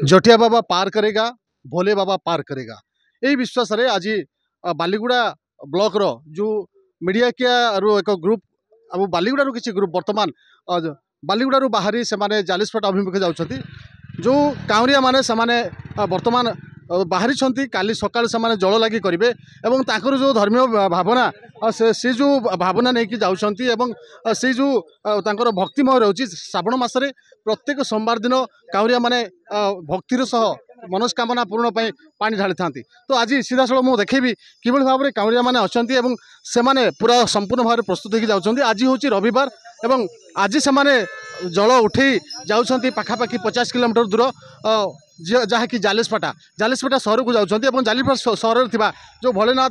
जटिया बाबा पार करेगा, भोले बाबा पार करेगा। यही विश्वास रे आज बालीगुड़ा ब्लॉक रो जो मीडिया के एक ग्रुप अब बालीगुड़ा किसी ग्रुप वर्तमान बालीगुड़ा बाहरी से माने जालिसपट अभिमुखे जाउछथि जो काउरिया माने से वर्तमान बाहरी छंती काली सकाळ से जल लगी करेंगे एवं ताकर जो धर्मीय भावना से जो भावना नहीं कि जाउछंती एवं से जो तांकर भक्तिमय रहउछि श्रावण मासरे प्रत्येक सोमवार दिन काउरिया माने भक्तिर सह मनस्कामना पूर्ण पाई पानी ढाली थांती। तो आज सीधासल मुझे देखेबी किभଳି भाव में काउरिया माने अछंती एवं से माने पूरा संपूर्ण भाव प्रस्तुत होगी जाउछंती। आज होछि रविवार एवं आज से माने जल उठे जाउछंती पाखापाखि 50 किलोमीटर दूर जहाँकि जालिसपाटा सहर को जाउछंती एवं जालिसपाटा सहर थिबा जो भोलेनाथ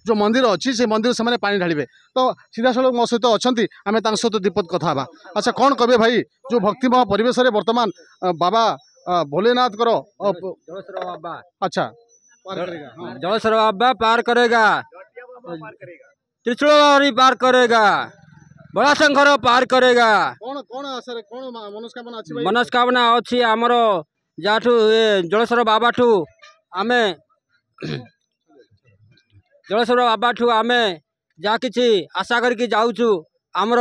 जो मंदिर अच्छी से मंदिर से पानी ढालिबे। तो सीधासल मो सहित अच्छी आम सहित दीपद कथा हवा। अच्छा कौन कहे भाई जो भक्तिमय परिवेश रे वर्तमान बाबा भोलेनाथ करो अच्छा जलेश्वर बाबा पार करेगा, त्रिशूल पार करेगा, बड़ा शंकर पार करेगा। कौन कौन आशा कौन मनस्कामना अछि भाई? मनस्कामना अच्छी आमर जाठू जलेश्वर बाबा ठू आमे जलेश्वर बाबा ठू आमे जा किछि आशा करके जाउछु आमर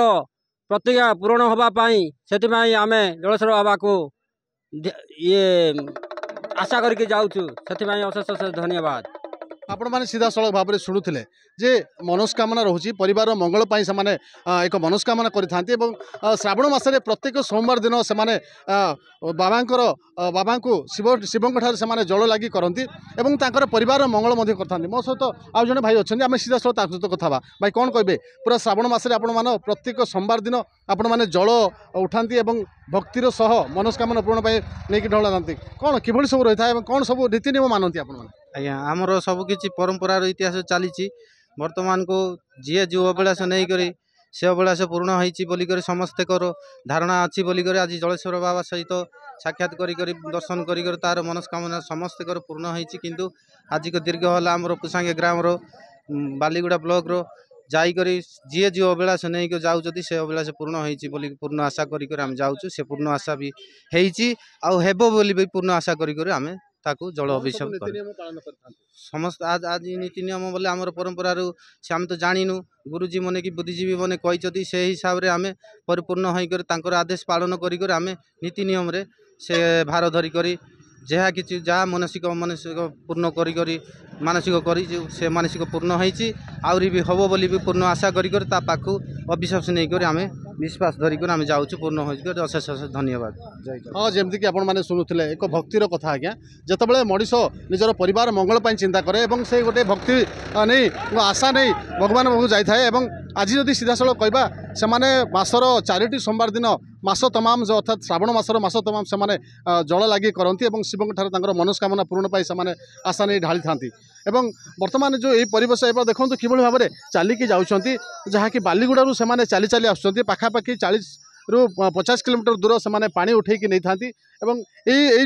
प्रतिज्ञा पूरण होबा पाई सेति आमे जलेश्वर बाबा को ये आशा करके जाउछु सेति अशेष अशेष धन्यवाद। आपण मैंने सीधा सड़क भाव में शुणुले जे मनस्कामना रोचे परिवार मंगल पाई से माने एक मनस्कामना करिथांती एवं श्रावण मासरे प्रत्येक सोमवार दिन से माने बाबा को शिवंक ठारे से माने जल लगी करती एवं तांकर परिवार मंगल मध्य करथांती। मो सहित आउ जने भाई अच्छा आम सीधा सड़क सहित कथा भाई कौन कहे पूरा श्रावण मासरे आपण मान प्रत्येक सोमवार दिन आपण मैंने जल उठाती एवं भक्तिर सह मनस्कामना पूर्ण पाई नहीं ढला जाती कौन कि सब रही है कौन सब रीति नियम मानती आपण आज्ञा आमर सबकि परंपरार इतिहास चली वर्तमान को जी जो अभिलाष नहीं करी से अभिलाष पूर्ण होकर समस्ते धारणा अच्छी बोलिकर आज जलेश्वर बाबा सहित साक्षात करी दर्शन कर तार मनस्कामना समस्ते पूर्ण होती किंतु आज को दीर्घ है आमर पुसांगे ग्राम रो बालीगुड़ा ब्लॉक रो जाइकरी जी जो अभिलाष नहीं को जाऊँगी से अभिलाष पूर्ण होती पूर्ण आशा करें जाऊँ से पूर्ण आशा भी हेबो बोली भी पूर्ण आशा करें ताकू जल अभिषेक समस्त आज आज नीति नियम बोले आमर परंपरा से आम तो जानिनु गुरुजी मैंने कि बुद्धिजीवी मैंने कही से हिसाब से आम परिपूर्ण होकर आदेश पालन कर आम नीति नियम रे से भार धरिक जहाँ कि जहाँ मानसिक पूर्ण करी मानसिक करी से मानसिक पूर्ण होती आहरी भी हम बोली भी पूर्ण आशा कर पाखु अविश्वास नहीं कर आम विश्वास धरिक आम जाऊँ पूर्ण होकर अशेष अशेष धन्यवाद। हाँ जमीक आपने शुणुले एक भक्तिर कथा आज्ञा जितेबाला मनीष निजर परिवार मंगल पर चिंता करे से गोटे भक्ति नहीं आशा नहीं भगवान पाखु जाए आज जदि सीधा सड़क कहवा से मासर 4टी सोमवार दिन मास तमाम जो अर्थात श्रावण मासर मास तमाम से जल लगी करती शिवंक ठारे मनस्कामना पूर्ण पाई से आशा नहीं ढाली था वर्तमान जो यही परिवेश एवं देखो किभଳି भाव में चलिकी जाऊँगी जहाँकि बालीगुड़ा से चली चली आसुँच पाखापाखि 40 ରୁ 50 किलोमीटर दूर से पानी उठेकी नहीं था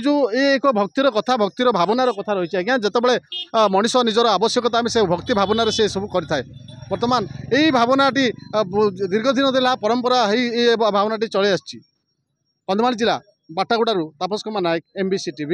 जो एक भक्तिर कथा भक्तिर भावनार कथा रही आज्ञा जितेबाला मनीष निजर आवश्यकता से भक्ति भावना से सब करें वर्तमान यही भावनाटी दीर्घ दिन दिला परंपरा भावनाटी चली आसी। कंधमाल जिला बाटागुड़ारू तापस कुमार नायक MBC TV।